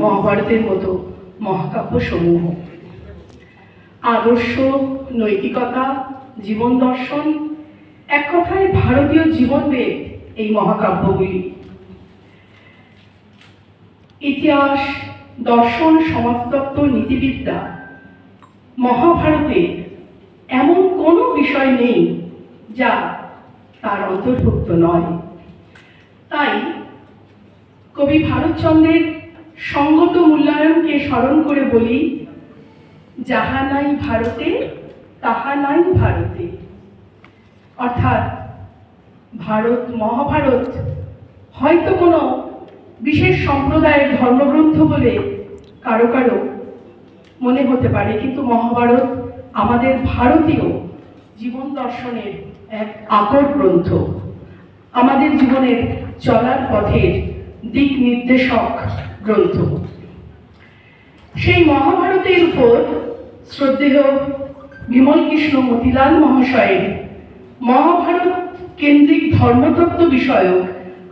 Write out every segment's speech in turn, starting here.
মহাভারতের মতো মহাকাব্য সমূহ। আদর্শ, নৈতিকতা, জীবন দর্শন, এক কথায় ভারতীয় জীবনবেদ এই মহাকাব্যগুলি। ইতিহাস, দর্শন, সমাজতত্ত্ব, নীতিবিদ্যা, মহাভারতে এমন কোনো বিষয় নেই যা তার অন্তর্ভুক্ত নয়। তাই কবি ভারতচন্দ্রের সঙ্গত মূল্যায়নকে স্মরণ করে বলি, যাহা নাই ভারতে তাহা নাই ভারতে। অর্থাৎ ভারত, মহাভারত হয়তো কোনো বিশেষ সম্প্রদায়ের ধর্মগ্রন্থ বলে কারো কারো মনে হতে পারে, কিন্তু মহাভারত আমাদের ভারতীয় জীবন দর্শনের এক আকর গ্রন্থ, আমাদের জীবনের চলার পথের দিক নির্দেশক গ্রন্থ। সেই মহাভারতের উপর শ্রদ্ধেয় বিমল কৃষ্ণ মতিলাল মহাশয়ের মহাভারত কেন্দ্রিক ধর্মতত্ত্ব বিষয়ক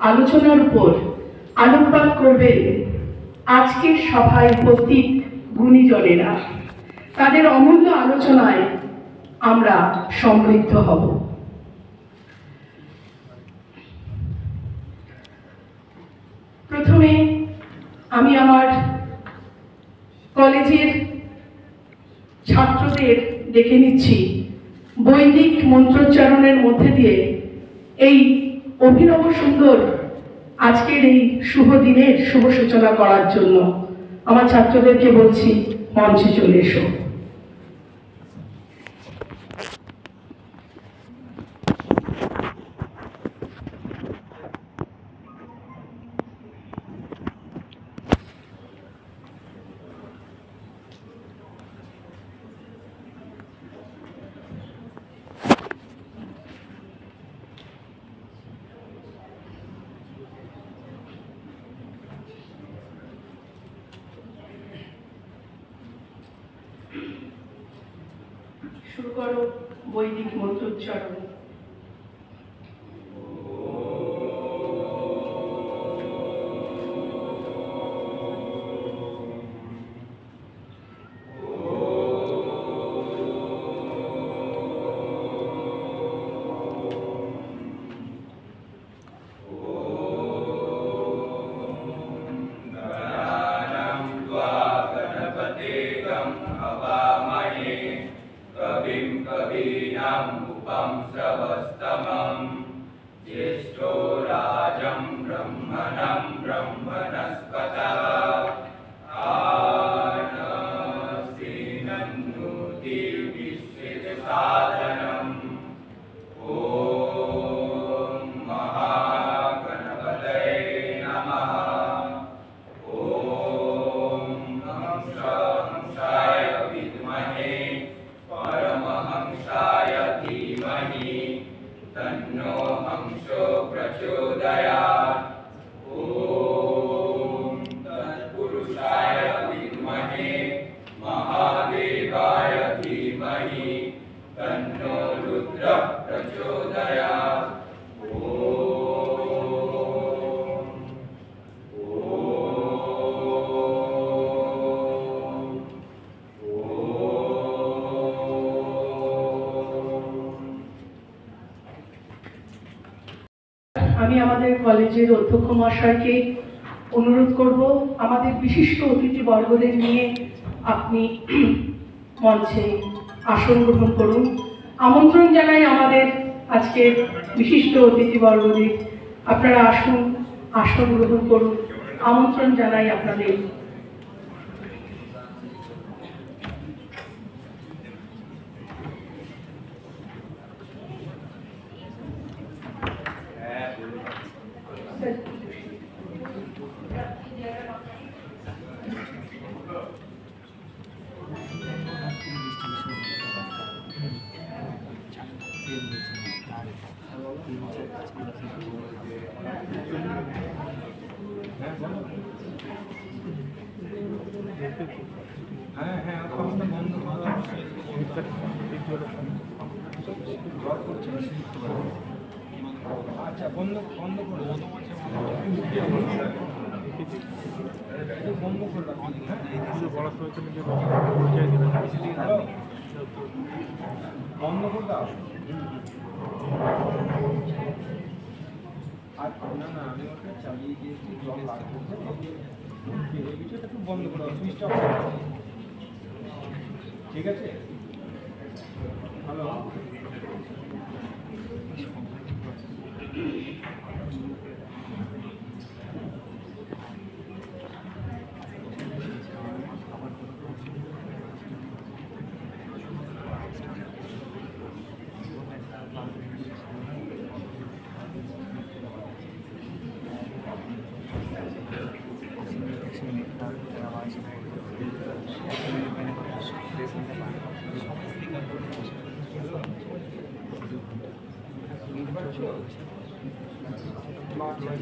আলোচনার উপর আলোকপাত করবেন আজকের সভায় উপস্থিত গুণীজনেরা। তাদের অমূল্য আলোচনায় আমরা সমৃদ্ধ হব। প্রথমে আমি আমার কলেজের ছাত্রদের ডেকে নিচ্ছি বৈদিক মন্ত্রোচ্চারণের মধ্যে দিয়ে এই অভিনব সুন্দর আজকের এই শুভ দিনের শুভ সূচনা করার জন্য। আমার ছাত্রদেরকে বলছি, মঞ্চে চলে এসো। শুরু করো বৈদিক মন্ত্রোচ্চারণ। ज्येष्ठो राजं ब्रह्मणं ब्रह्मणस्पत आनसीनन्नुति विश्वितसाधनम्। ॐ महागणपतये नमः। ॐ हंसाय विद्महे परमहंसाय धीमहि तन्नो हंसो प्रचोदयात्। ॐ तत्पुरुषाय विद्महे महादेवाय धीमहि तन्नो रुद्रः प्रचोदयात्। আমি আমাদের কলেজের অধ্যক্ষ মহাশয়কে অনুরোধ করব, আমাদের বিশিষ্ট অতিথিবর্গদের নিয়ে আপনি মঞ্চে আসন গ্রহণ করুন। আমন্ত্রণ জানাই আমাদের আজকের বিশিষ্ট অতিথিবর্গদের, আপনারা আসুন, আসন গ্রহণ করুন, আমন্ত্রণ জানাই আপনাদের। আচ্ছা বন্ধ বন্ধ করে বন্ধ করে দাও। আর না না আমি ওটা চালিয়ে দিয়েছি, জল লাগবে এই বিষয়টা একটু বন্ধ করে দাও, সুইচটা অফ করে দাও। ঠিক আছে, হ্যালো।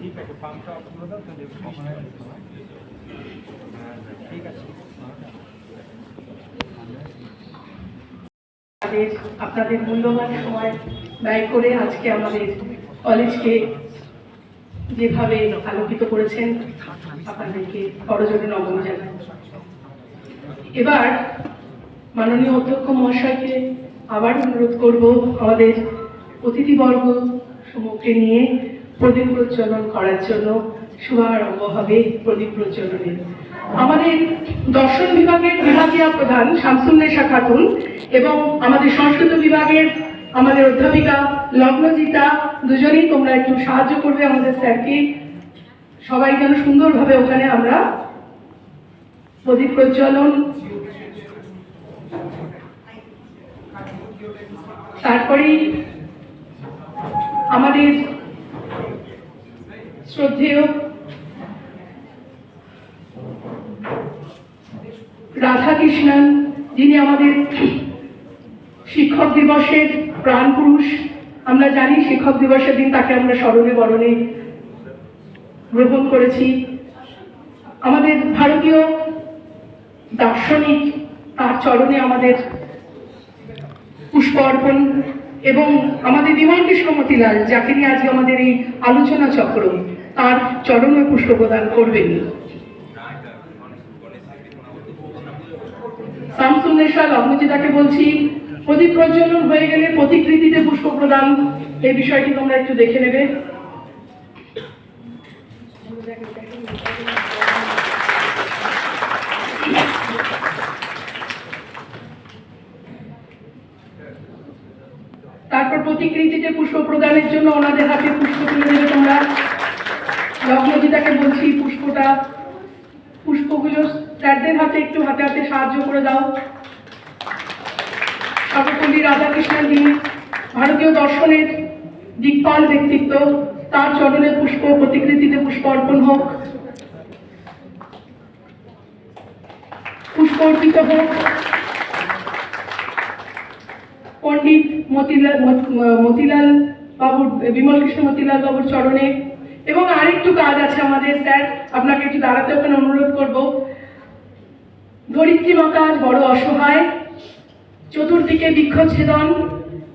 ঠিক আছে, পাম্পটা অফ করে দাও, তাহলে ঠিক আছে। আপনাদের মূল্যবান সময় ব্যয় করে আজকে আমাদের কলেজকে যেভাবে আলোকিত করেছেন, আপনাদেরকে করজোড়ে নমন জানাই। এবার মাননীয় অধ্যক্ষ মহাশয়কে আবার অনুরোধ করব আমাদের অতিথিবর্গ সমূহকে নিয়ে প্রদীপ প্রজ্বলন করার জন্য। শুভারম্ভ হবে প্রদীপ প্রজ্বলনের। আমাদের দর্শন বিভাগের বিভাগীয় প্রধান শামসুন্নেসা খাতুন এবং আমাদের সংস্কৃত বিভাগের আমাদের অধ্যাপিকা লগ্নজিতা, দুজনেই তোমরা একটু সাহায্য করবে আমাদের স্যারকে, সবাই যেন সুন্দরভাবে ওখানে আমরা প্রদীপ প্রজ্বলন। তারপরেই আমাদের শ্রদ্ধেয় রাধাকৃষ্ণন, যিনি আমাদের শিক্ষক দিবসের প্রাণ পুরুষ। আমরা জানি শিক্ষক দিবসের দিন তাকে আমরা স্মরণে বরণে গ্রহণ করেছি। আমাদের ভারতীয় দার্শনিক, তার চরণে আমাদের পুষ্প অর্পণ, এবং আমাদের বিমল কৃষ্ণ মতিলাল, যাকে নিয়ে আজকে আমাদের এই আলোচনা চক্র, তার চরণে পুষ্প প্রদান করবেন। শামসুন্নেসা লগ্নজিতাকে বলছি, প্রদীপ প্রজ্বলন হয়ে গেলে প্রতিকৃতিতে পুষ্প প্রদান, এই বিষয়টি তোমরা একটু দেখে নেবে। তারপর প্রতিকৃতিতে পুষ্প প্রদানের জন্য ওনাদের হাতে পুষ্প তুলে দেবে তোমরা। লগ্নজিতাকে বলছি পুষ্পগুলো স্যারদের হাতে একটু হাতে হাতে সাহায্য করে দাও। সর্বপল্লী রাধাকৃষ্ণন, যিনি ভারতীয় দর্শনের দিকপাল ব্যক্তিত্ব, তার চরণে পুষ্প, প্রতিকৃতিতে পুষ্প অর্পণ হোক। পুষ্প অর্পিত হোক পণ্ডিত মতিলাল বাবুর, বিমল কৃষ্ণ মতিলাল বাবুর চরণে। এবং আরেকটু কাজ আছে আমাদের, স্যার আপনাকে একটু দাঁড়াতে ওখানে অনুরোধ করব। ধরিত্রী মাতা বড় অসহায়, চতুর্দিকে বৃক্ষচ্ছেদন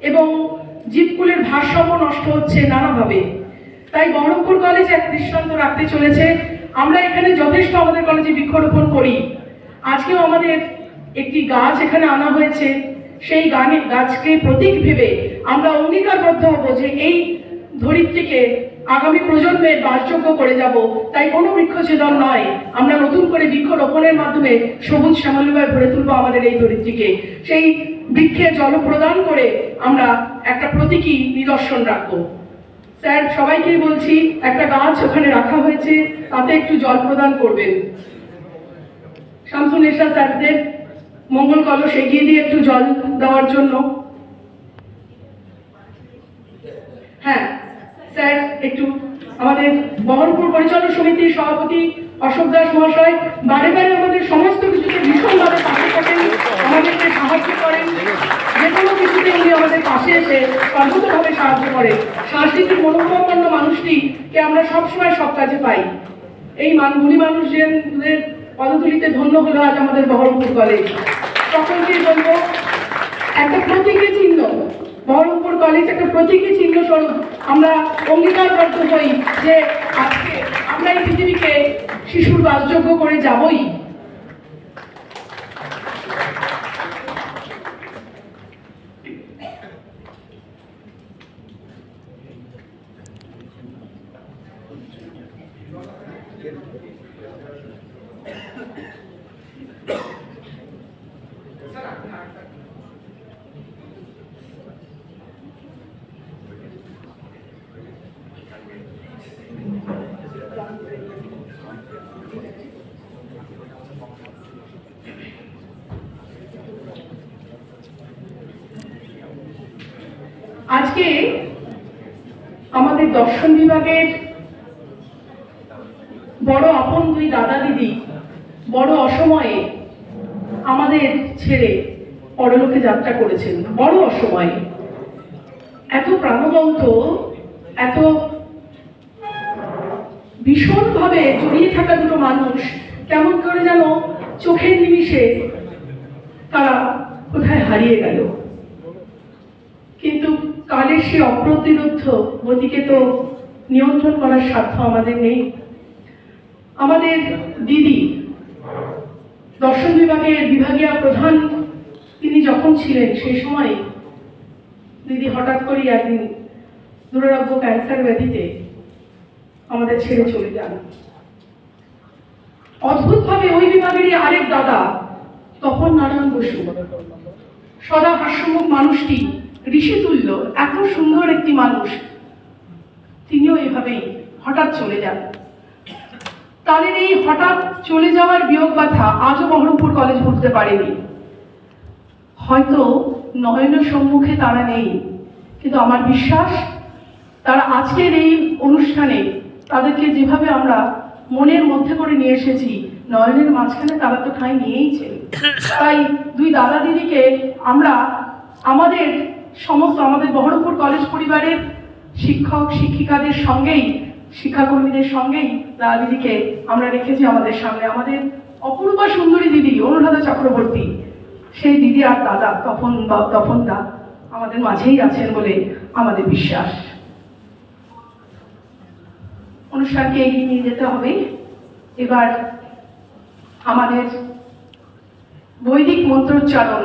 এবং জীবকুলের ভারসাম্য নষ্ট হচ্ছে নানাভাবে। তাই বহরমপুর কলেজ এক দৃষ্টান্ত রাখতে চলেছে। আমরা এখানে যথেষ্ট আমাদের কলেজে বৃক্ষরোপণ করি। আজকেও আমাদের একটি গাছ এখানে আনা হয়েছে। সেই গাছকে প্রতীক ভেবে আমরা অঙ্গীকারবদ্ধ হব যে এই ধরিত্রীকে আগামী প্রজন্মের বাসযোগ্য করে যাব। তাই কোনো বৃক্ষছেদন নয়, আমরা নতুন করে বৃক্ষরোপণের মাধ্যমে সবুজ শ্যামলিময় ভরে তুলবো আমাদের এই ধরিত্রীকে। সেই বৃক্ষে জল প্রদান করে আমরা একটা প্রতীকী নিদর্শন রাখবো। স্যার সবাইকেই বলছি, একটা গাছ ওখানে রাখা হয়েছে, তাতে একটু জল প্রদান করবেন। শামসুন্নেসা স্যারদের মঙ্গল কলস এগিয়ে দিয়ে একটু জল দেওয়ার জন্য। হ্যাঁ স্যার, একটু আমাদের বহরমপুর পরিচালন সমিতির সভাপতি অশোক দাস মহাশয় বারে বারে আমাদের সমস্ত কিছুতে ভীষণভাবে পাশে থাকেন, আমাদেরকে সাহায্য করেন। যে কোনো কিছুতে উনি আমাদের পাশে এসে সর্বতভাবে সাহায্য করেন। সাংস্কৃতিক মনোভাবাপন্ন মানুষটিকে আমরা সবসময় সব কাজে পাই। এই গুণী মানুষদের পদধূলিতে ধন্য হলো আজ আমাদের বহরমপুর কলেজ। সকলকে বলবো, একটা প্রতীকী চিহ্ন, বহরমপুর কলেজ একটা প্রতীকী চিহ্ন স্বরূপ আমরা অঙ্গীকারবদ্ধ হই যে আজকে আমরা এই পৃথিবীকে শিশুর বাসযোগ্য করে যাবই। আজকে আমাদের দর্শন বিভাগের বড় আপন দুই দাদা দিদি বড় অসময়ে আমাদের ছেড়ে পরলোকে যাত্রা করেছেন। বড় অসময়ে এত প্রাণবন্ত, এত ভীষণভাবে জড়িয়ে থাকা দুটো মানুষ কেমন করে যেন চোখের নিমিষে তারা কোথায় হারিয়ে গেল। কিন্তু কালের সে অপ্রতিরোধ্য গতিকে তো নিয়ন্ত্রণ করার সাধ্য আমাদের নেই। আমাদের দিদি দর্শন বিভাগের বিভাগীয় প্রধান তিনি যখন ছিলেন সেই সময় দিদি হঠাৎ করে একদিন দুরারোগ্য ক্যান্সার ব্যাধিতে আমাদের ছেড়ে চলে যান। অদ্ভুতভাবে ওই বিভাগেরই আরেক দাদা তপন নারায়ণ বসু, সদা হাস্যমুখ মানুষটি, ঋষিতুল্য, এত সুন্দর একটি মানুষ, তিনিও এভাবেই হঠাৎ চলে যান। তাদের এই হঠাৎ চলে যাওয়ার বিয়োগ ব্যথা আজও বহরমপুর কলেজ ভুলতে পারেনি। হয়তো নয়নের সম্মুখে তারা নেই, কিন্তু আমার বিশ্বাস তারা আজকের এই অনুষ্ঠানে তাদেরকে যেভাবে আমরা মনের মধ্যে করে নিয়ে এসেছি, নয়নের মাঝখানে তারা তো ঠাঁই নিয়েইছে। তাই দুই দাদা দিদিকে আমরা আমাদের সমস্ত আমাদের বহরমপুর কলেজ পরিবারের শিক্ষক শিক্ষিকাদের সঙ্গেই, শিক্ষাকর্মীদের সঙ্গেই দাদা দিদিকে আমরা রেখেছি আমাদের সামনে। আমাদের অপরূপা সুন্দরী দিদি অনুরাধা চক্রবর্তী, সেই দিদি আর দাদা তপন দা আমাদের মাঝেই আছেন বলে আমাদের বিশ্বাস। অনুষ্ঠানকে এগিয়ে নিয়ে যেতে হবে। এবার আমাদের বৈদিক মন্ত্রোচ্চারণ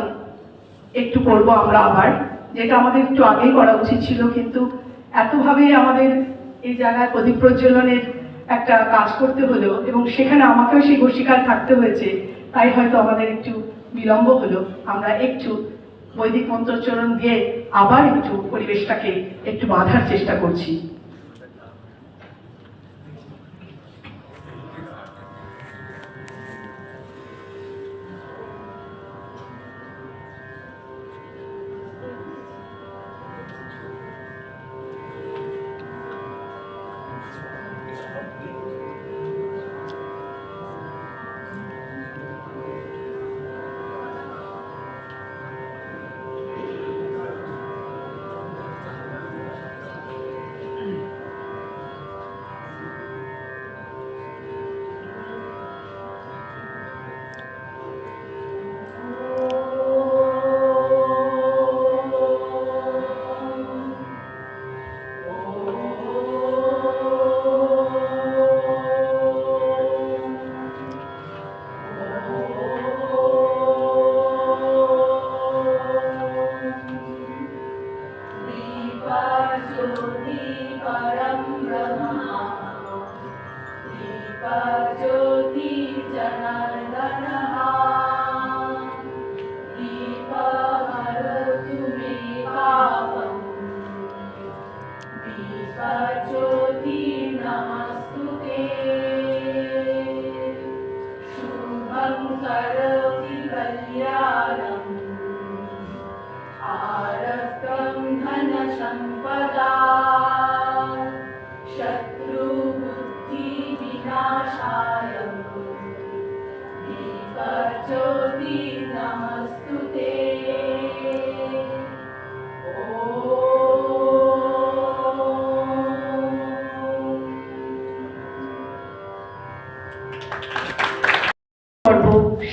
একটু করবো আমরা আবার, যেটা আমাদের একটু আগেই করা উচিত ছিল, কিন্তু এতভাবে আমাদের এই জায়গায় প্রদীপ প্রজ্বলনের একটা কাজ করতে হলো এবং সেখানে আমাকেও সেই গোষ্ঠীকাল থাকতে হয়েছে, তাই হয়তো আমাদের একটু বিলম্ব হলো। আমরা একটু বৈদিক মন্ত্রোচ্চারণ দিয়ে আবার একটু পরিবেশটাকে একটু বাঁধার চেষ্টা করছি।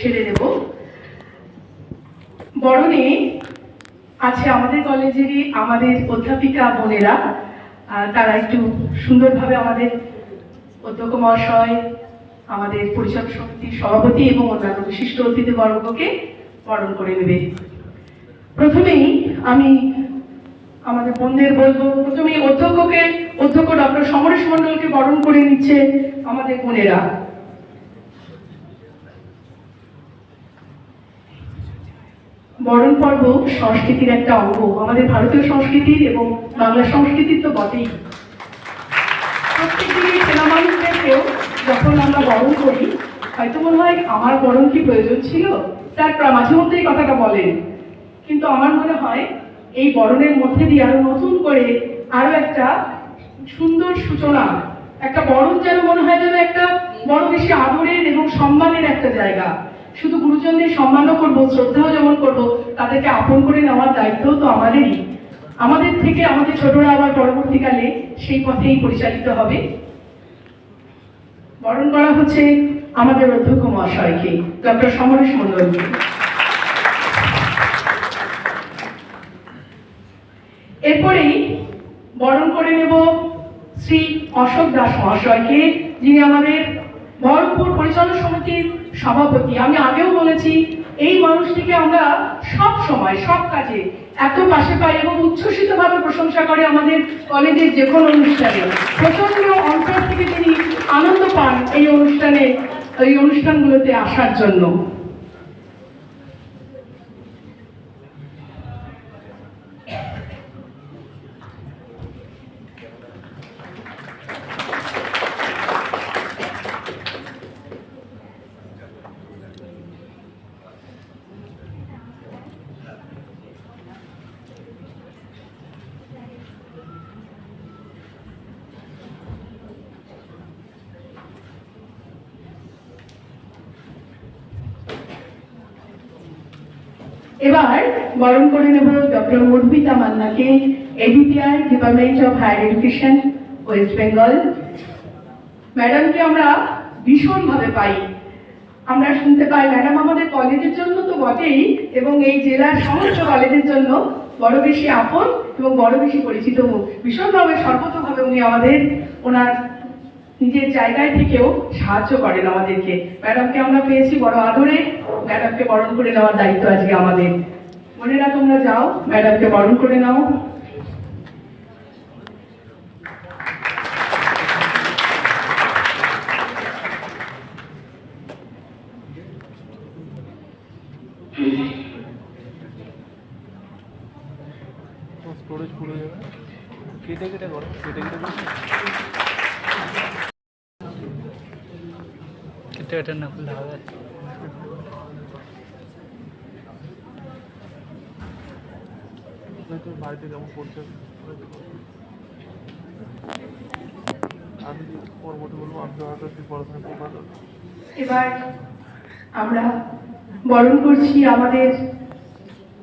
সেরে দেব। বরণে আছে আমাদের কলেজেরই আমাদের অধ্যাপিকা বোনেরা, তারা একটু সুন্দরভাবে আমাদের অধ্যক্ষ মহাশয়, আমাদের পরিচালক সমিতির সভাপতি এবং অন্যান্য বিশিষ্ট অতিথিবর্গকে বরণ করে নেবে। প্রথমেই আমি আমাদের বোনদের বলবো, প্রথমেই অধ্যক্ষ ডক্টর সমরেশ মণ্ডলকে বরণ করে নিচ্ছে আমাদের বোনেরা। বরণ পর্ব সংস্কৃতির একটা অঙ্গ, আমাদের ভারতীয় সংস্কৃতির এবং বাংলা সংস্কৃতির তো বটেই। প্রত্যেকদিনই সেনা মানুষদেরকেও যখন আমরা বরণ করি, হয়তো মনে হয় আমার বরণ কি প্রয়োজন ছিল, স্যার মাঝে মধ্যে এই কথাটা বলেন, কিন্তু আমার মনে হয় এই বরণের মধ্যে দিয়ে আরো নতুন করে আরো একটা সুন্দর সূচনা, একটা বরণ যেন মনে হয় যেন একটা বড় বেশি আদরের এবং সম্মানের একটা জায়গা। শুধু গুরুজনদের সম্মানও করবো, শ্রদ্ধাও যেমন করবো, তাদেরকে আপন করে নেওয়ার দায়িত্ব তো আমাদেরই। আমাদের থেকে আমাদের ছোটরা আবার পরবর্তীকালে সেই পথেই পরিচালিত হবে। বরণ করা হচ্ছে আমাদের অধ্যক্ষ মহাশয়কে, ডক্টর সমরেশ মণ্ডলকে। এরপরেই বরণ করে নেব শ্রী অশোক দাস মহাশয়কে, যিনি আমাদের বহরমপুর পরিচালনা সমিতির সভাপতি। আমি আগেও বলেছি, এই মানুষটিকে আমরা সব সময় সব কাজে এত পাশে পাই এবং উচ্ছ্বসিতভাবে প্রশংসা করে আমাদের কলেজের যে কোনো অনুষ্ঠানে। প্রচন্ড অন্তর থেকে তিনি আনন্দ পান এই অনুষ্ঠানগুলোতে আসার জন্য। এবার বরণ করে নেব ডক্টর মধুমিতা মান্নাকে, ADPR, department of higher education, West Bengal. ম্যাডামকে আমরা ভীষণভাবে পাই, আমরা শুনতে পাই ম্যাডাম আমাদের কলেজের জন্য তো বটেই এবং এই জেলার সমস্ত কলেজের জন্য বড় বেশি আপন এবং বড় বেশি পরিচিত মুখ। ভীষণভাবে সর্বতভাবে উনি আমাদের ওনার নিজের জায়গায় থেকেও সাহায্য করেন আমাদেরকে। ম্যাডামকে আমরা পেয়েছি বড় আদরে, ম্যাডামকে বরণ করে নেওয়ার দায়িত্ব আজকে আমাদের। বোনেরা তোমরা যাও, ম্যাডামকে বরণ করে নাও। স্টোরেজ পুরো যাবে, কেটে কেটে করো, কেটে কেটে করো, কেটে কেটে না করলে হবে। তো বাড়িতে যেমন করছে আমি পরবর্তী বলবো, আমি হয়তো পড়াশোনা করবো। এবার আমরা বরণ করছি আমাদের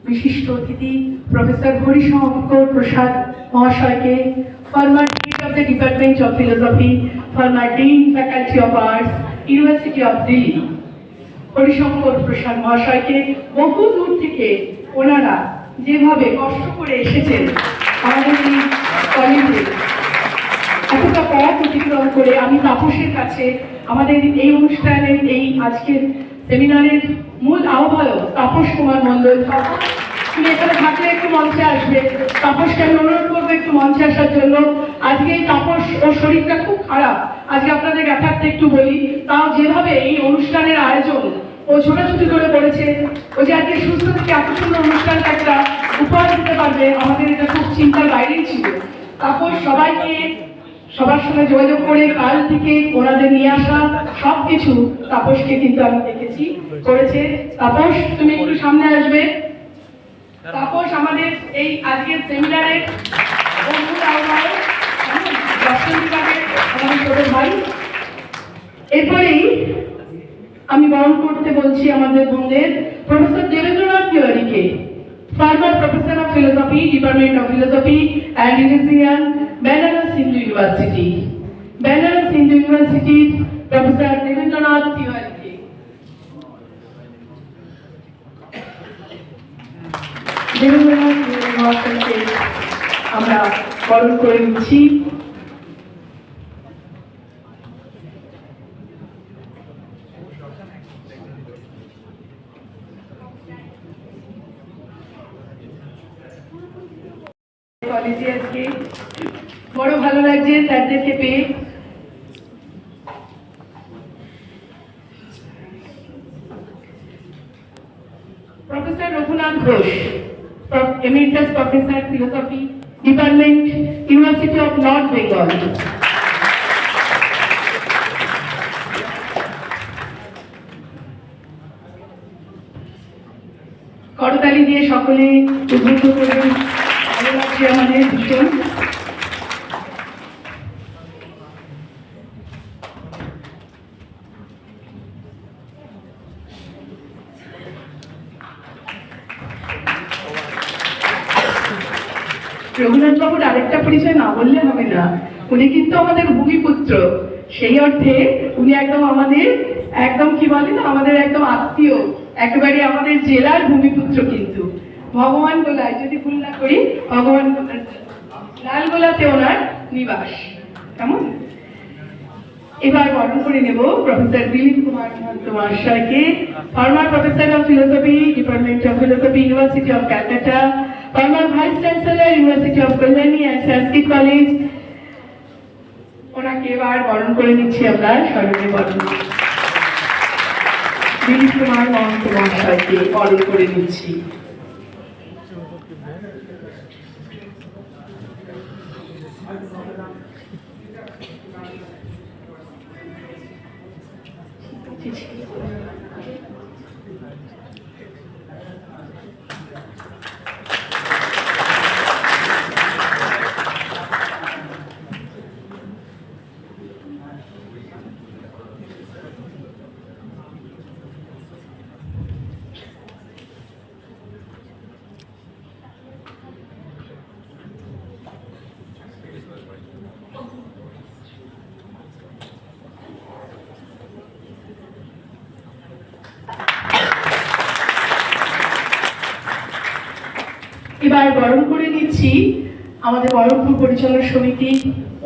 বিশিষ্ট অতিথি প্রফেসর হরিশঙ্কর প্রসাদ মহাশয়কে, former dean of the department of philosophy, former dean faculty of arts, university of Delhi. Harishankar Prasad মহাশয়কে বহু দূর থেকে ওনারা যেভাবে কষ্ট করে এসেছেন আমাদের এই কলেজে, এতটা পথ অতিক্রম করে, আমি তাপসের কাছে আমাদের এই অনুষ্ঠানের এই আজকের সেমিনারের মূল আহ্বায়ক তাপস কুমার মণ্ডল, তুমি এখানে থাকলে একটু মঞ্চে আসবে। তাপসকে আমি অনুরোধ করবো একটু মঞ্চে আসার জন্য। আজকে এই তাপস ওর শরীরটা খুব খারাপ, আজকে আপনাদের যথার্থে একটু বলি, তাও যেভাবে এই অনুষ্ঠানের আয়োজন ও ছোটাছুটি করে করেছে, ও যে আজকে সুস্থ থেকে এত সুন্দর অনুষ্ঠানটা একটা উপহার দিতে পারবে, আমাদের এটা খুব চিন্তার বাইরেই ছিল। তাপস সবাইকে সবার সঙ্গে যোগাযোগ করে কাল থেকে ওনাদের নিয়ে আসা সবকিছু তাপসকে কিন্তু আমি দেখেছি করেছে। তাপস তুমি একটু সামনে আসবে। তাপস আমাদের এই আজকের সেমিনারের বন্ধুর আহ্বায়ক, দর্শন বিভাগের আমাদের ছোট ভাই। এরপরেই আমি বরণ করতে বলছি আমাদের বোনদের প্রফেসর দেবেন্দ্রনাথ তিওয়ারিকে, former professor of philosophy, Department of Philosophy and Religion, Banaras Hindu University. Banaras Hindu University, Professor Debendranath Tiwari. Debendranath Tiwari মহাশয়কে আমরা বরণ করে নিচ্ছি। কলেজে আজকে। বড় ভালো লাগছে স্যারদেরকে পেয়ে। Professor Raghunath Ghosh, emeritus professor philosophy, department, university of north Bengal. করতালি দিয়ে সকলে উদ্বুদ্ধ করবেন, ভালো লাগছে আমাদের ভীষণ। রঘুনাথ বাবুর আরেকটা পরিচয় না বললে হবে না, উনি কিন্তু আমাদের ভূমিপুত্র। সেই অর্থে উনি একদম আমাদের, একদম কি বলে না, আমাদের একদম আত্মীয়, একেবারে আমাদের জেলার ভূমিপুত্র। কিন্তু ভগবান গোলায়, যদি ভুল না করি, ভগবান লালগোলাতে ওনার নিবাস। কেমন? এবার বরণ করে নেব প্রফেসর দিলীপ কুমার মহন্ত মহাশয়কে, former professor of philosophy, department of philosophy, university of Calcutta, former vice chancellor, university of Kalyani and Sanskrit college. ওনাকে এবার বরণ করে নিচ্ছি আমরা, স্মরণে বরণ। দিলীপ কুমার মহন্ত মহাশয়কে বরণ করে নিচ্ছি। এবার বরণ করে নিচ্ছি আমাদের বহরমপুর পরিচালনা সমিতির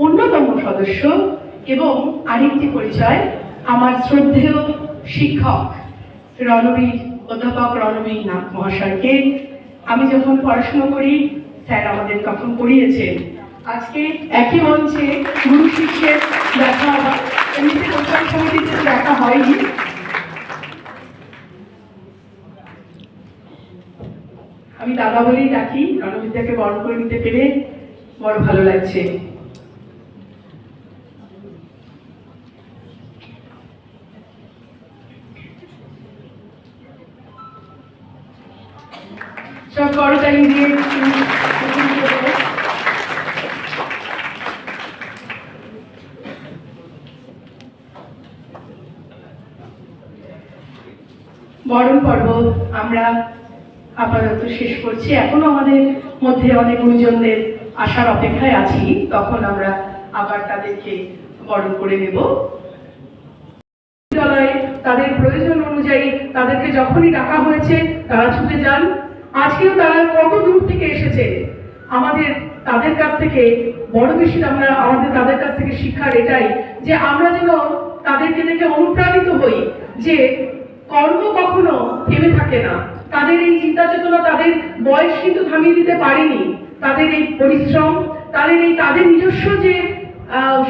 অন্যতম সদস্য এবং আরেকটি পরিচয়, আমার শ্রদ্ধেয় শিক্ষক রণবীর, অধ্যাপক রণবীর নাথ মহাশয়কে। আমি যখন পড়াশোনা করি, স্যার আমাদের তখন পড়িয়েছেন। আজকে একই মঞ্চে গুরু শিষ্যের দেখা, এমনিতে পরিচালনা সমিতিতে দেখা হয়নি। আমি দাদা বলেই ডাকি, রণবিদ্যাকে বরণ করে নিতে পেরে বড় ভালো লাগছে। সব করতালি দিয়ে বরণ পর্ব আমরা আপাতত শেষ করছি। এখনো আমাদের মধ্যে অনেক গুরুজনদের আসার অপেক্ষায় আছি, তখন আমরা আবার তাদেরকে বরণ করে নেব। বিদ্যালয়ে তাদের প্রয়োজন অনুযায়ী তাদেরকে যখনই ডাকা হয়েছে তারা ছুটে যান। আজকেও তারা কত দূর থেকে এসেছে, আমাদের তাদের কাছ থেকে বড় বেশি আমরা তাদের কাছ থেকে শিক্ষার এটাই যে আমরা যেন তাদেরকে দেখে অনুপ্রাণিত হই যে কর্ম কখনো থেমে থাকে না। তাদের এই চিন্তা চেতনা, তাদের বয়স কিন্তু থামিয়ে দিতে পারেনি। তাদের এই পরিশ্রম, তাদের নিজস্ব যে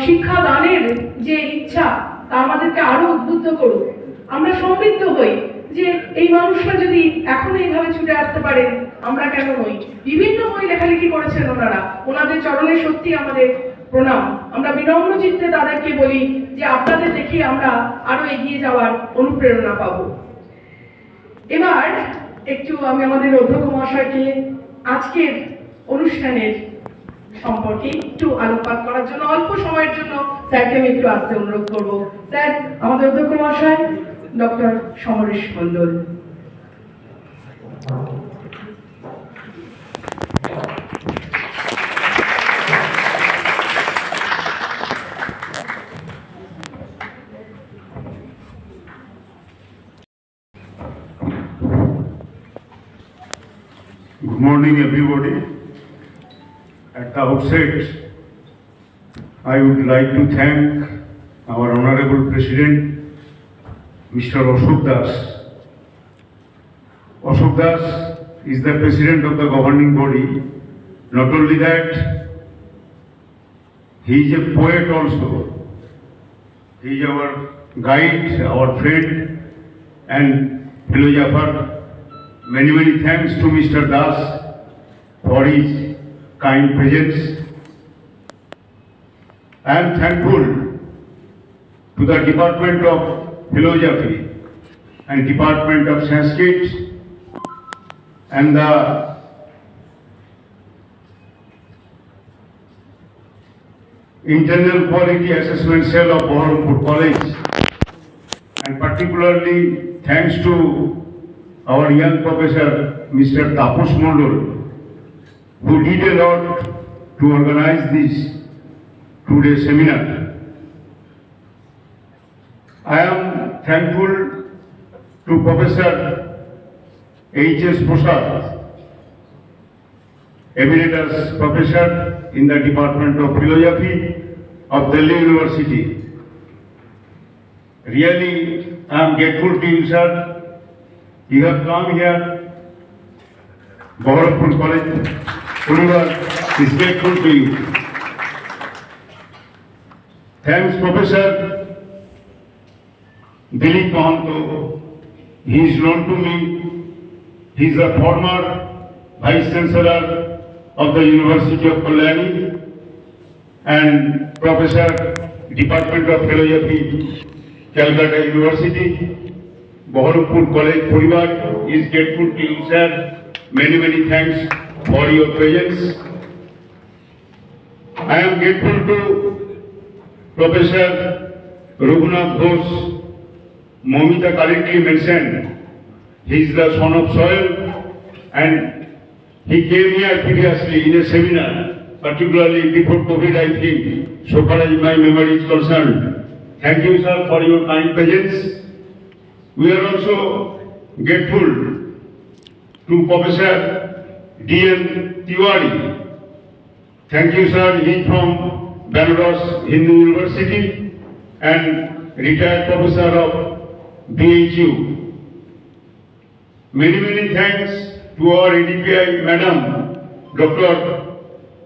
শিক্ষা দানের যে ইচ্ছা, তা আমাদেরকে আরো উদ্বুদ্ধ করুক। আমরা সমৃদ্ধ হই যে এই মানুষরা যদি এখন এইভাবে ছুটে আসতে পারেন, আমরা কেন নই। বিভিন্ন বই লেখালেখি করেছেন ওনারা, ওনাদের চরণে সত্যি আমাদের প্রণাম। আমরা বিনম্র চিত্তে তাদেরকে বলি যে আপনাদের দেখে আমরা আরো এগিয়ে যাওয়ার অনুপ্রেরণা পাবো। এবার একটু আমি আমাদের অধ্যক্ষ মহাশয়কে আজকের অনুষ্ঠানের সম্পর্কে একটু আলোকপাত করার জন্য, অল্প সময়ের জন্য স্যারকে আমি একটু আসতে অনুরোধ করবো। স্যার, আমাদের অধ্যক্ষ মহাশয় doctor Samaresh Mondal. Good morning, everybody. At the outset, I would like to thank our Honorable President, Mr. Ashok Das. Ashok Das is the President of the governing body Not only that, he is a poet also. He is our guide, our friend, and philosopher. Many thanks to Mr. Das for his kind presence. I am thankful to the Department of Philosophy and Department of Sanskrit and the Internal Quality Assessment Cell of Baharampur College, and particularly thanks to our young professor, Mr. Taposh Mondol, who did a lot to organize this two-day seminar. I am thankful to Professor H.S. Prasad, Emeritus Professor in the Department of Philosophy of Delhi University. Really, I am grateful to you, sir. You have come here. Baharampur College, Purivar is grateful to you. Thanks, Professor Dilip Mahanto. He is known to me. He is a former Vice Chancellor of the University of Kalyani and Professor, Department of Philosophy, Calcutta University. Baharampur College Purivar is grateful to you, sir. Many thanks for your presence. I am grateful to Professor Raghunath Ghosh. Momita correctly mentioned, he is the son of soil, and he came here previously in a seminar, particularly before COVID, I think, so far as my memory is concerned. Thank you, sir, for your kind presence. We are also grateful to Professor D.N. Tiwari. Thank you, sir. He is from Banaras Hindu University and retired professor of BHU. Many thanks to our ADPI Madam, Dr.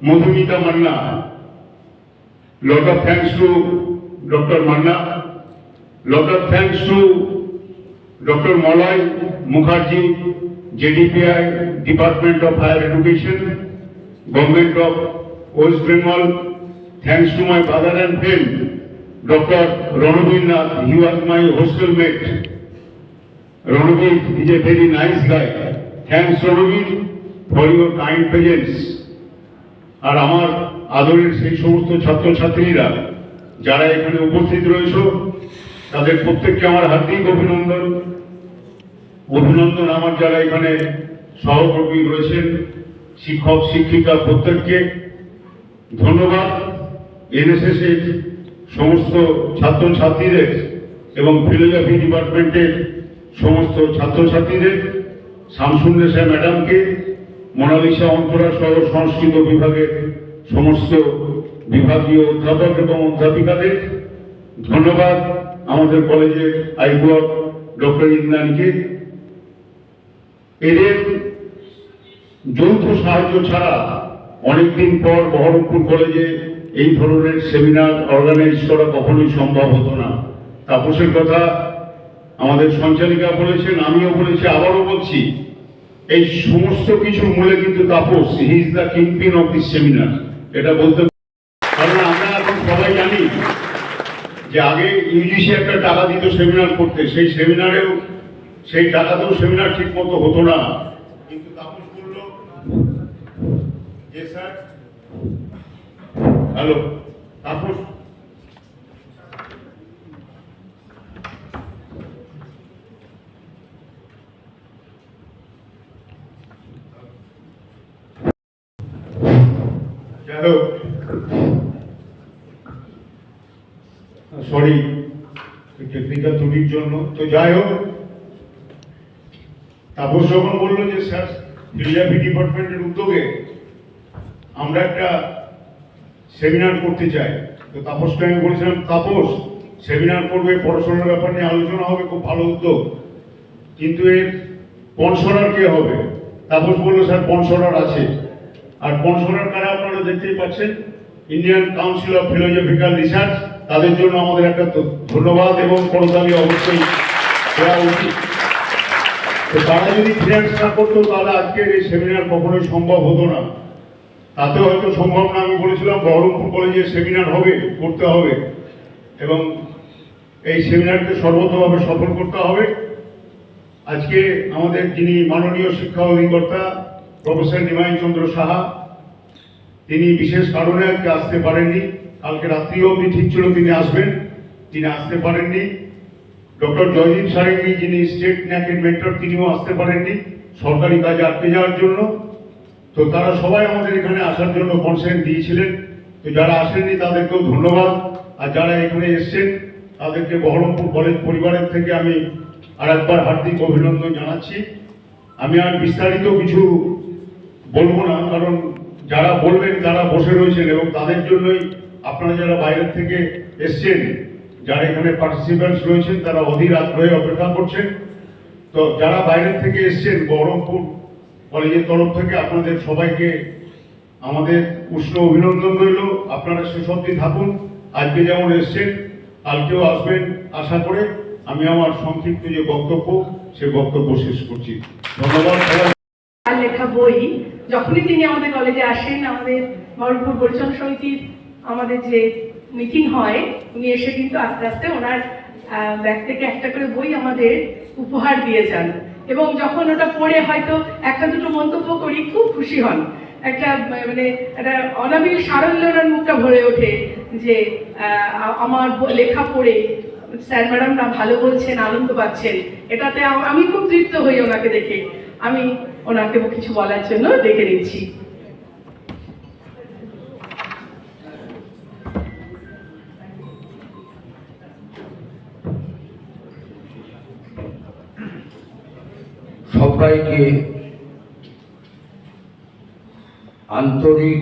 Madhumita Manna. Lot of thanks to Dr. Manna. Lot of thanks to Dr. Malay Mukherjee, JDPI, Department of Higher Education, Government of West Bengal. Thanks to my father and friend, Dr. Ranbir Nath. He was my hostel mate. Ranbir is a very nice guy. Thanks, Ranbir, for your kind presence. আর আমার আদরের সেই সমস্ত ছাত্রছাত্রীরা যারা এখানে উপস্থিত রয়েছে, তাদের প্রত্যেককে আমার হার্দিক অভিনন্দন। আমার যারা এখানে সহকর্মী রয়েছেন, শিক্ষক শিক্ষিকা, প্রত্যেককে ধন্যবাদ। এনএসএস এর সমস্ত ছাত্রছাত্রীদের এবং ফিলোসফি ডিপার্টমেন্টের সমস্ত ছাত্রছাত্রীদের, শামসুন্নেসা ম্যাডামকে, মোনালিসা অন্তরা সহ সংস্কৃত বিভাগের সমস্ত বিভাগীয় অধ্যাপক এবং অধ্যাপিকাদের ধন্যবাদ। আমাদের কলেজের আইকোয়াক ডক্টর ইন্দ্রাণীকে। এদের যৌথ সাহায্য ছাড়া অনেকদিন পর বহরমপুর কলেজে এই ধরনের সেমিনার অর্গানাইজ করা কখনোই সম্ভব হতো না। তাপসের কথা আমাদের সঞ্চালিকা বলেছেন, আমিও বলেছি, আবারও বলছি, এই সমস্ত কিছুর মূলে কিন্তু Tapas, he is the kingpin of this seminar. এটা বলতে, কারণ আমরা এখন সবাই জানি যে আগে ইউজিসি একটা টাকা দিত সেমিনার করতে, সেই সেমিনারেও সেই টাকাতেও সেমিনার ঠিক মতো হতো না। কিন্তু তাপস বলল যে স্যার, হ্যালো তাপস, যাই হোক, সরি টেকনিক্যাল ত্রুটির জন্য। তো যাই হোক, তাপস যখন বললো যে স্যার ফিলোসফি ডিপার্টমেন্টের উদ্যোগে আমরা একটা সেমিনার করতে চাই, তো তাপসকে আমি বলেছিলাম, তাপস সেমিনার করবে, পড়াশোনার ব্যাপার নিয়ে আলোচনা হবে, খুব ভালো উদ্যোগ, কিন্তু এর স্পন্সরার কে হবে? তাপস বললো স্যার স্পন্সরার আছে। আর কনসোলার কারা আপনারা দেখতেই পাচ্ছেন, Indian council of philosophical research. তাদের জন্য আমাদের একটা ধন্যবাদ এবং করতালি অবশ্যই দেওয়া উচিত। তো তারা যদি ফিনান্স না করতো তাহলে আজকের এই সেমিনার কখনোই সম্ভব হতো না। তাতেও হয়তো সম্ভব না। আমি বলেছিলাম বহরমপুর কলেজে সেমিনার হবে, করতে হবে, এবং এই সেমিনারকে সর্বতভাবে সফল করতে হবে। আজকে আমাদের যিনি মাননীয় শিক্ষা অধিকর্তা প্রফেসর নিমাই চন্দ্র সাহা, তিনি বিশেষ কারণে আজকে আসতে পারেননি। কালকে রাত্রিও অবধি ঠিক ছিল তিনি আসবেন, তিনি আসতে পারেননি। ডক্টর জয়দীপ সারেঙ্গি, যিনি স্টেট ন্যাকের মেন্টর, তিনিও আসতে পারেননি সরকারি কাজে আটকে যাওয়ার জন্য। তো তারা সবাই আমাদের এখানে আসার জন্য কনসেন্ট দিয়েছিলেন। তো যারা আসেননি তাদেরকেও ধন্যবাদ, আর যারা এখানে এসছেন তাদেরকে বহরমপুর কলেজ পরিবারের থেকে আমি আরেকবার হার্দিক অভিনন্দন জানাচ্ছি। আমি আর বিস্তারিত কিছু বলবো না, কারণ যারা বলবেন তারা বসে রয়েছেন, এবং তাদের জন্যই আপনারা যারা বাইরের থেকে এসছেন, যারা এখানে পার্টিসিপেন্টস রয়েছেন, তারা অধীর আগ্রহে অপেক্ষা করছেন। তো যারা বাইরের থেকে এসছেন, বহরমপুর কলেজের তরফ থেকে আপনাদের সবাইকে আমাদের উষ্ণ অভিনন্দন রইল। আপনারা সুশব্দে থাকুন। আজকে যেমন এসছেন কালকেও আসবেন আশা করে। আমি আমার সংক্ষিপ্ত যে বক্তব্য, সে বক্তব্য শেষ করছি। ধন্যবাদ। তার লেখা বই যখনই তিনি আমাদের কলেজে আসেন, আমাদের বহরমপুর পরিচালন সমিতির আমাদের যে মিটিং হয়, উনি এসে কিন্তু আস্তে আস্তে ওনার ব্যাগ থেকে একটা করে বই আমাদের উপহার দিয়ে যান, এবং যখন ওটা পড়ে হয়তো একটা দুটো মন্তব্য করি, খুব খুশি হন। একটা মানে একটা অনাবিল সারল্য ওনার মুখটা ভরে ওঠে যে আমার লেখা পড়ে স্যার ম্যাডামরা ভালো বলছেন, আনন্দ পাচ্ছেন। এটাতে আমি খুব তৃপ্ত হই ওনাকে দেখে। আমি ওনাকে কিছু বলার জন্য ডেকে নিচ্ছি। সবাইকে আন্তরিক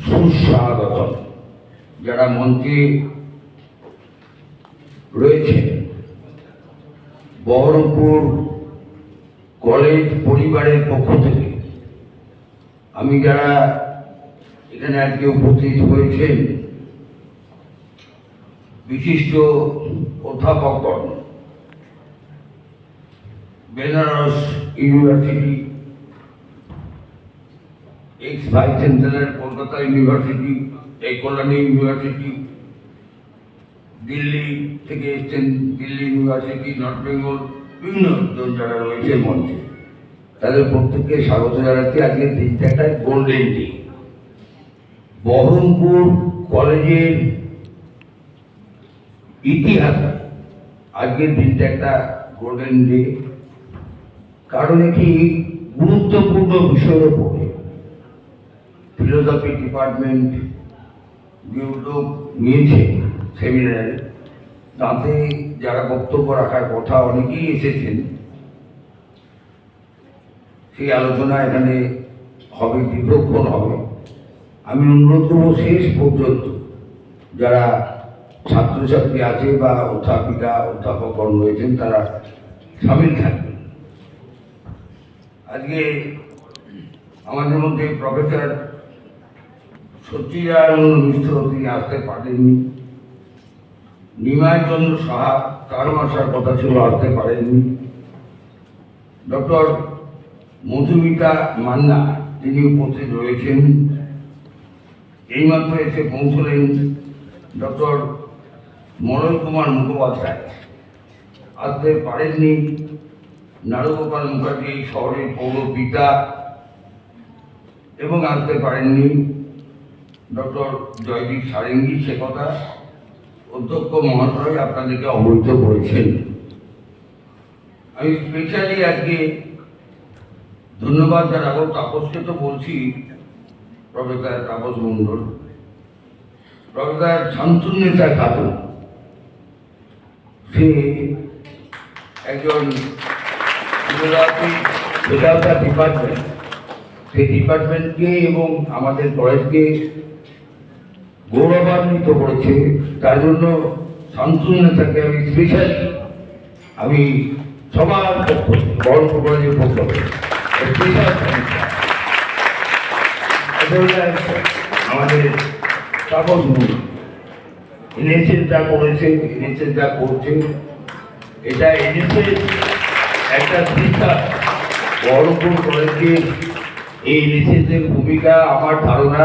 সুস্বাগতম। যারা মঞ্চে রয়েছেন, বহরমপুর কলেজ পরিবারের পক্ষ থেকে আমি যারা এখানে আজকে উপস্থিত হয়েছেন, বিশিষ্ট অধ্যাপকগণ, Benares university, ex vice chancellor Kolkata university, এই কল্যাণী ইউনিভার্সিটি, দিল্লি থেকে এসছেন দিল্লি ইউনিভার্সিটি, নর্থ বেঙ্গল, বিভিন্ন জন যারা রয়েছে মঞ্চে, তাদের প্রত্যেককে স্বাগত জানাচ্ছি। আজকের দিনটা একটা গোল্ডেন ডে। বহরমপুর কলেজের ইতিহাসে আজকের দিনটা একটা গোল্ডেন ডে, কারণ এটি গুরুত্বপূর্ণ বিষয়ের উপরে ফিলোসফি ডিপার্টমেন্ট যে উদ্যোগ নিয়েছে সেমিনারে, তাতে যারা বক্তব্য রাখার কথা অনেকেই এসেছেন। সেই আলোচনা এখানে হবে, দীর্ঘক্ষণ হবে। আমি অনুরোধ করব শেষ পর্যন্ত যারা ছাত্রছাত্রী আছে বা অধ্যাপিকা অধ্যাপকগণ রয়েছেন, তারা সামিল থাকবেন। আজকে আমাদের মধ্যে প্রফেসর সত্যিনারায়ণ মিশ্র, তিনি আসতে পারেননি। নিমাই চন্দ্র সাহা, তারও আসার কথা ছিল, আসতে পারেননি। ডক্টর মধুমিতা মান্না, তিনি উপস্থিত রয়েছেন। এইমাত্র এসে পৌঁছলেন ডক্টর মনোজ কুমার মুখোপাধ্যায়, আসতে পারেননি। নারুগোপাল মুখার্জি, এই শহরের পৌর পিতা, এবং আসতে পারেননি ডক্টর জয়দীপ সারেঙ্গি। সে কথা অধ্যক্ষ মহাশয় আপনাদেরকে অবহিত করেছেন। আমি স্পেশালি আজকে ধন্যবাদ জানাবো, তাপসকে তো বলছি, প্রফেসর তাপস মণ্ডল, প্রফেসর শামসুন্নেসা খাতুন, সে একজন ডিপার্টমেন্ট, সেই ডিপার্টমেন্টকে এবং আমাদের কলেজকে গৌরবান্বিত করেছে। তার জন্য শামসুন্নেসাকে আমি স্পেশালি, আমি সবার পক্ষ, বহরমপুর কলেজের পক্ষ স্পেশাল আমাদের তাপস মুখ এনএসএস যা করেছে, এনএসএস যা করছে, এটা এনএসএস একটা শিক্ষা বহরমপুর কলেজের এই এনএসএসের ভূমিকা আমার ধারণা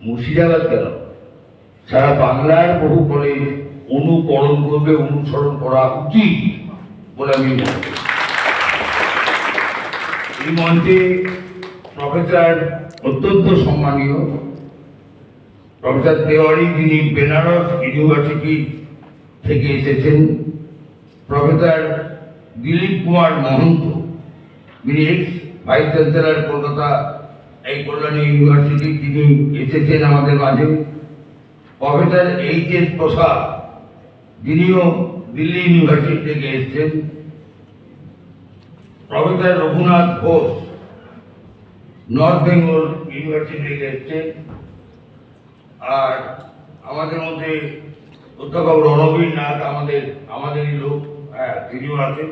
মুর্শিদাবাদ কেন সারা বাংলার বহু কলেজ অনুকরণ করবে, অনুসরণ করা উচিত বলে আমি মনে করি। এই মঞ্চে প্রফেসর অত্যন্ত সম্মানীয় প্রফেসর তেওয়ারি, যিনি বেনারস ইউনিভার্সিটি থেকে এসেছেন, প্রফেসর দিলীপ কুমার মহন্ত, যিনি এক্স ভাইস চ্যান্সেলর কলকাতা এই কল্যাণী ইউনিভার্সিটি, তিনি এসেছেন আমাদের মাঝে, প্রফেসর এইচ.এস. প্রসাদ, যিনিও দিল্লি ইউনিভার্সিটি থেকে এসেছেন, professor Raghunath Ghosh north Bengal university থেকে এসেছেন, আর আমাদের মধ্যে অধ্যাপক রণবীর নাথ আমাদেরই লোক, হ্যাঁ তিনিও আছেন।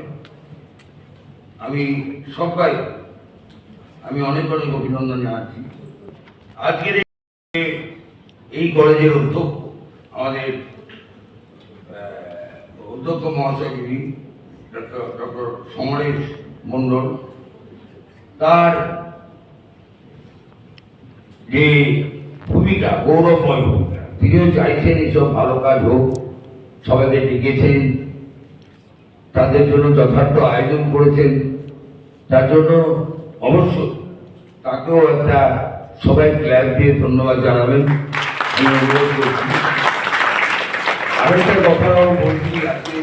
আমি অনেক অনেক অভিনন্দন জানাচ্ছি। আজকের এই কলেজের অধ্যক্ষ, আমাদের অধ্যক্ষ মহাশয় যিনি ডক্টর সমরেশ মণ্ডল, তার যে ভূমিকা, গৌরবময় ভূমিকা, তিনিও চাইছেন এসব ভালো কাজ হোক, সবাইকে ডেকেছেন, তাদের জন্য যথার্থ আয়োজন করেছেন, তার জন্য অবশ্যই তাকেও একটা সবাই ক্ল্যাপ দিয়ে ধন্যবাদ জানাবেন আমি অনুরোধ করছি। আরেকটা কথাও বলছি, আজকে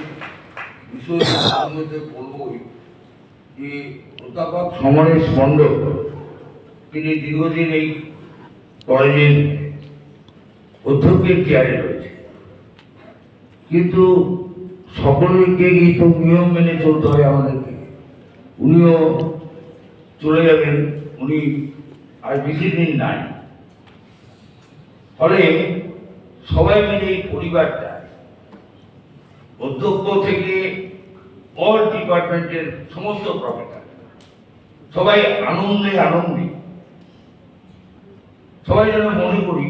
বিষয়ে বলবই যে অধ্যাপক সমরেশ মণ্ডল তিনি দীর্ঘদিন এই কলেজের অধ্যক্ষের চেয়ারে রয়েছে, কিন্তু সকলকে কিন্তু নিয়ম মেনে চলতে হয় আমাদেরকে। উনিও চলে যাবেন, উনি আর বেশি দিন নাই, ফলে সবাই মিলে এই পরিবারটা অধ্যক্ষ থেকে অল ডিপার্টমেন্টের সমস্ত প্রফেসর সবাই আনন্দে সবাই যেন মনে করি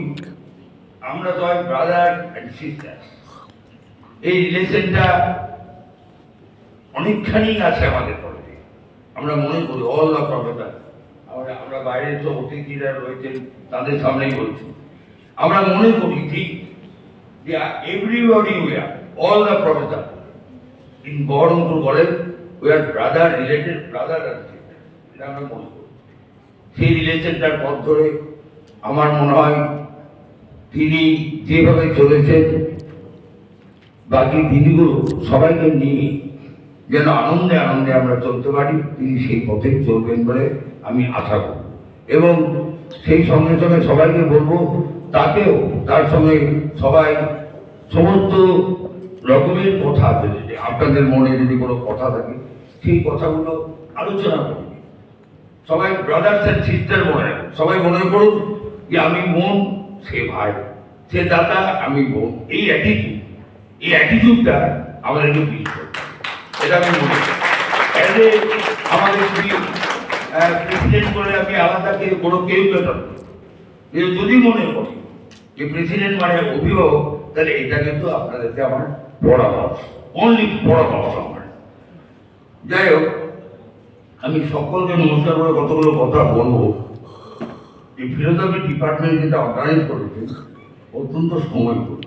আমরা সবাই ব্রাদার অ্যান্ড সিস্টার। এই রিলেশনটা অনেকখানি আছে আমাদের কলেজে, আমরা মনে করি অল দ্য প্রফেসর, আমরা বাইরের তো অতিথিরা রয়েছেন তাদের সামনেই বলছি, আমরা মনে করি ঠিক যে everybody we are all the professor in Baharampur college we are brother, related brother and sister, এটা আমরা মনে করি। সেই রিলেশনটার পথ ধরে আমার মনে হয় তিনি যেভাবে চলেছেন বাকি দিনগুলো সবাইকে নিয়ে যেন আনন্দে আমরা চলতে পারি, তিনি সেই পথে চলবেন বলে আমি আশা করি। এবং সেই সঙ্গে সঙ্গে সবাইকে বলবো তাকেও তার সঙ্গে সবাই সমস্ত রকমের কথা যদি আপনাদের মনে যদি কোনো কথা থাকে সেই কথাগুলো আলোচনা করুন। সবাই ব্রাদার্স অ্যান্ড সিস্টার মনে রাখুন, সবাই মনে করুন যে আমি বোন, সে ভাই, সে দাদা, আমি বোন। এই অ্যাটিটিউডটা আমাদেরকে বিল করতে হবে, এটা আমি মনে করি। আমাদের প্রেসিডেন্ট করে আমি আলাদা কেউ যদি মনে করি যে প্রেসিডেন্ট মানে অভিভাবক, তাহলে এটা কিন্তু আপনাদেরকে আমার পরামর্শ, অনলি পরামর্শ আমার। যাই হোক, আমি সকলকে নমস্কার করে কতগুলো কথা বলবো। এই ফিলোসফি ডিপার্টমেন্ট যেটা অর্গানাইজ করেছে অত্যন্ত সময়প্রদ।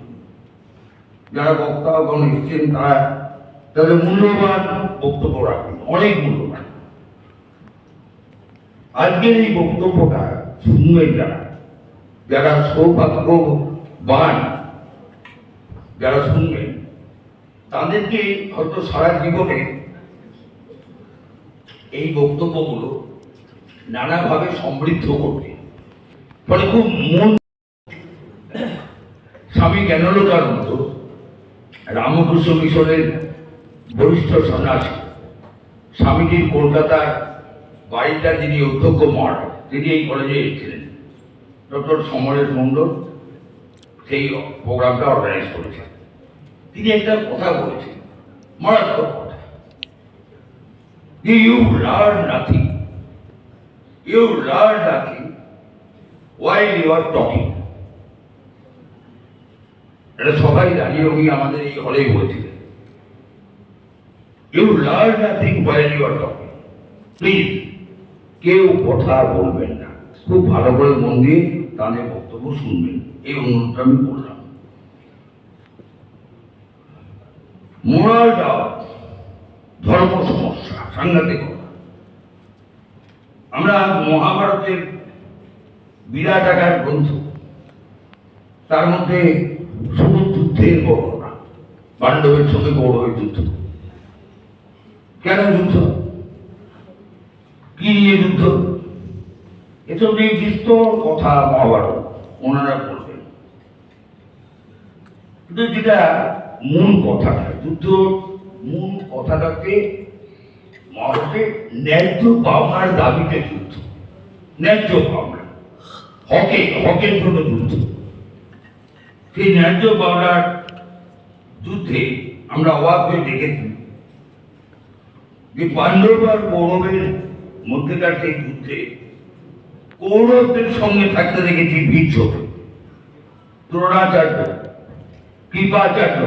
যারা বক্তাগণ এসেছেন তারা তাদের মূল্যবান বক্তব্য রাখেন, অনেক মূল্যবান। আজকের এই বক্তব্যটা শুনবেন যারা সৌভাগ্যবান, যারা শুনবেন তাদেরকে হয়তো সারা জীবনে এই বক্তব্যগুলো নানাভাবে সমৃদ্ধ করবে, ফলে খুব মন। স্বামী জ্ঞানালোকানন্দ রামকৃষ্ণ মিশনের বরিষ্ঠ সন্ন্যাসী, স্বামীজির কলকাতার বাড়িটা যিনি অধ্যক্ষ মঠ, তিনি এই কলেজে এসেছিলেন, ডক্টর সমরেশ মণ্ডল সেই প্রোগ্রামটা অর্গানাইজ করেছেন। তিনি একটা কথা বলেছেন, মারাত্মক কথা, you learn nothing while you are talking. এটা সবাই দাঁড়িয়ে উনি আমাদের এই হলেই বলেছিলেন, you learn nothing while you are talking. Please কেউ কথা বলবেন না, খুব ভালো করে মন দিয়ে তাদের বক্তব্য শুনবেন, এই অনুরোধটা আমি করলাম। মোরাল ডাউট, ধর্ম সমস্যা সাংঘাতিক কথা। আমরা মহাভারতের বিরাট আকার গ্রন্থ, তার মধ্যে শুধু যুদ্ধের বর্ণনা, পাণ্ডবের সঙ্গে কৌরবের যুদ্ধ। কেন যুদ্ধ, কি নিয়ে যুদ্ধ, এসব নিয়ে বিস্তর কথা মহাভারত ওনারা বলবেন। কিন্তু যেটা মূল কথাটা, যুদ্ধ মূল কথাটাকে মহাভারতে ন্যায্য পাওনার দাবিতে যুদ্ধ, ন্যায্য পাওনা, হকের জন্য যুদ্ধ। সেই ন্যায্য পাওনার যুদ্ধে আমরা অবাক হয়ে দেখেছি যে পাণ্ডব আর কৌরবের মধ্যেকার সেই যুদ্ধে কৌরবদের সঙ্গে থাকতে দেখেছি ভীষ্ম, দ্রোণাচার্য, কৃপাচার্য।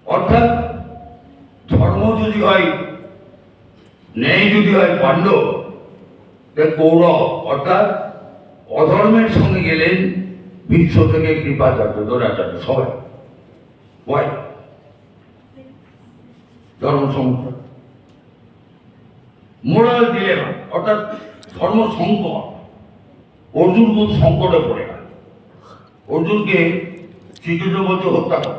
অর্থাৎ ধর্ম যদি হয়, ন্যায় যদি হয় পাণ্ডব, কৌরব অর্থাৎ অধর্মের সঙ্গে গেলেন ভীষ্ম থেকে কৃপাচার্য, দ্রোণাচার্য, সবাই হয় ধর্ম সমস্যা। মোরাল ডিলেমা অর্থাৎ ধর্ম সংকট। অর্জুন খুব সংকটে পড়ে গেল। অর্জুনকে শ্রীকৃষ্ণ বলছে হত্যা কর।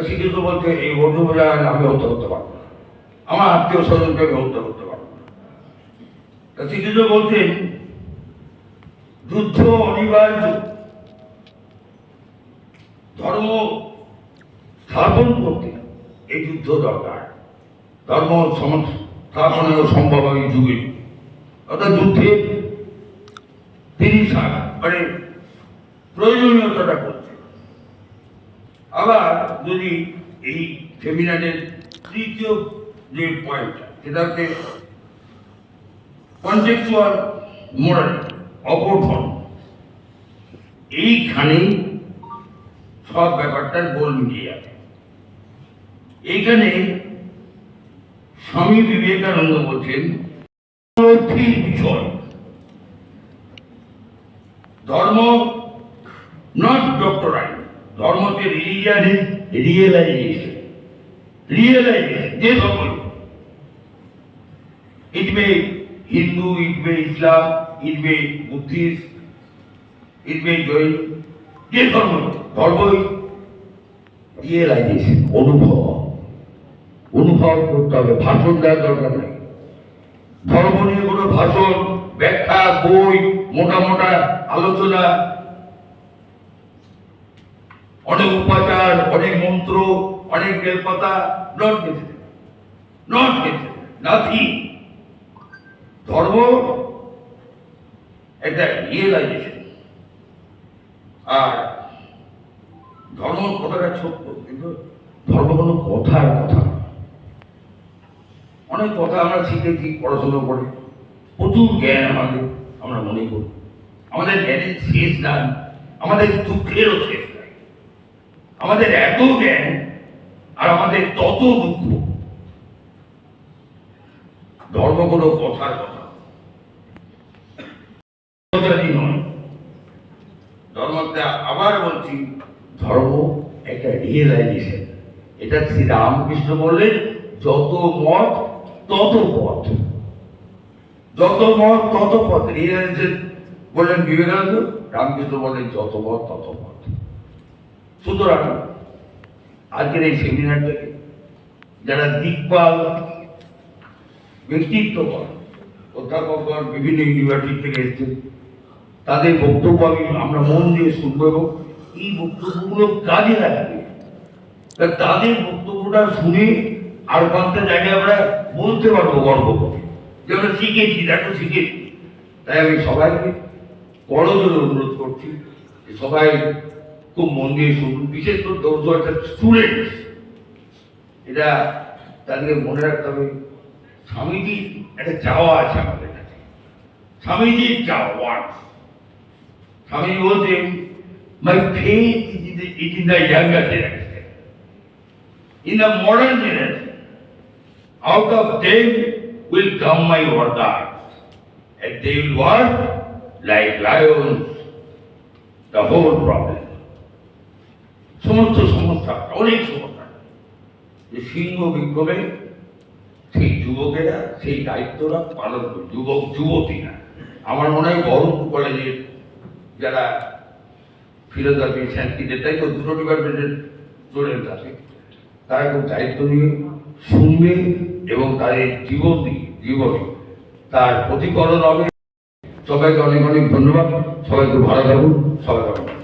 শ্রীকৃষ্ণ বলছে এই অর্জুন আমি হত্যা করতে পারবো না, আমার আত্মীয় স্বজনকে আমি হত্যা করতে পারবো না। শ্রীকৃষ্ণ বলছেন যুদ্ধ অনিবার্য, ধর্ম স্থাপন করতে এই যুদ্ধ দরকার, ধর্ম স্থাপনেও সম্ভব এই যুগে। অর্থাৎ যুদ্ধে তিনি মানে প্রয়োজনীয়তাটা করছে। আবার যদি এই সেমিনারের তৃতীয় যে পয়েন্টটা, সেটা হচ্ছে কনটেক্সচুয়াল মোরালিটি, অপর ধর্ম। এইখানেই সব ব্যাপারটার গোল মিলিয়ে যাবে। এইখানে স্বামী বিবেকানন্দ বলছেন বিষয় ধর্ম নট ডক্টরাইন, ধর্ম হচ্ছে রিলিজিয়ান ইজ রিয়েলাইজেশন, যে ধর্ম, ইট মে হিন্দু, ইট মে ইসলাম, ইট মে বুদ্ধিস্ট, ইট মে জৈন, যে ধর্ম, ধর্মই রিয়েলাইজেশন, অনুভব করতে হবে, ভাষণ দেওয়ার দরকার নেই। ধর্ম নিয়ে কোনো ভাষণ, ব্যাখ্যা, বই, মোটা মোটা আলোচনা, অনেক উপাচার, অনেক মন্ত্র, অনেক বেলপাতা, নাথিং। ধর্ম একটা রিয়েলাইজেশন। আর ধর্ম কথাটা ছোট্ট, কিন্তু ধর্ম কোনো কথার কথা। অনেক কথা আমরা শিখেছি পড়াশোনা করে, প্রচুর জ্ঞান আমাদের, আমরা মনে করি আমাদের জ্ঞানের শেষ নাই, আমাদের দুঃখেরও শেষ নাই। আমাদের এত জ্ঞান আর আমাদের তত দুঃখ। ধর্ম কোনো কথার কথা নয়। ধর্মটা আবার বলছি, ধর্ম একটা রিয়েলাইজেশন। এটা শ্রী রামকৃষ্ণ বললেন যত মত তত পথ, যত মত তত পথ। রিয়েলাইজেশন বললেন বিবেকানন্দ, রামকৃষ্ণ বললেন যত মত তত পথ। সুতরাং আজকের এই সেমিনারটাকে যারা দিকপাল ব্যক্তিত্ব অধ্যাপকগণ বিভিন্ন ইউনিভার্সিটি থেকে এসেছেন, তাদের বক্তব্য আমরা মন দিয়ে শুনবো এবং এই বক্তব্যগুলো কাজে লাগবে। তাদের বক্তব্যটা শুনে আর পাঁচটা জায়গায় আমরা বলতে পারবো গর্ব করে যে আমরা শিখেছি, দেখো শিখেছি। তাই আমি সবাইকে করজোরে অনুরোধ করছি যে সবাই খুব মন দিয়ে শুনুন, বিশেষ করে স্টুডেন্টস। এটা তাদেরকে মনে রাখতে হবে, স্বামীজির একটা চাওয়া আছে আমাদের কাছে, Swamiji what? Swamiji was saying, my faith is in the younger generation. In the modern generation, out of them will come my warriors, and they will work like lions. The whole problem. সমস্ত সমস্যা, অনেক সমস্যা, যে সিংহ বিক্ষোভে সেই যুবকেরা সেই দায়িত্বটা পালন করে, যুবক যুবতীরা। আমার মনে হয় বহরমপুর কলেজের যারা ফিলোসফি সাংস্কৃতিক, তাই তো দুটো ডিপার্টমেন্টের স্টুডেন্ট আছে, তারা খুব দায়িত্ব নিয়ে শুনবে এবং তাদের জীবনে তার প্রতিফলন হবে। সবাইকে অনেক অনেক ধন্যবাদ, সবাইকে ভালো থাকুন, সবাই ভালো থাকুন।